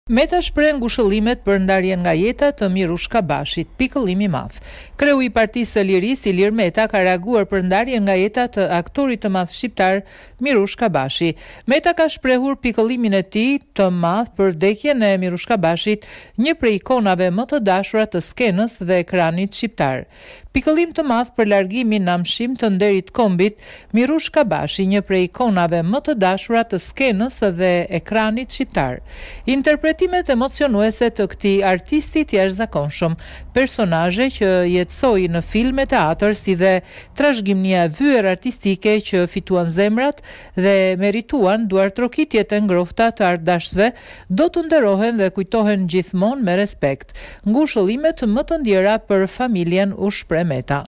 Meta shpreh ngushëllimet për ndarjen nga jeta të Mirush Kabashit, pikëllim i madh. Kreu i Partisë së Lirisë, Ilir Meta, ka reaguar për ndarjen nga jeta të aktorit të madh shqiptar Mirush Kabashi. Meta ka shprehur pikëllimin e tij të madh për vdekjen e Mirush Kabashit, një prej ikonave më të dashura të skenës dhe ekranit shqiptar. Pikëllim të madh për largimin në amshim të nderit kombit, Mirush Kabashi, një prej ikonave më të dashura të skenës dhe ekranit shqiptar. Interpretimet emocionuese të këtij artisti të jashtëzakonshëm, personazhe që jetësoi në film e teatr, si dhe trashëgimia e vyer artistike që fituan zemrat dhe merituan duartrokitjet e ngrohta të ardashësve, do të nderohen dhe kujtohen gjithmonë me respekt. Ngushëllimet më të ndjera për familjen, u shpreh Meta.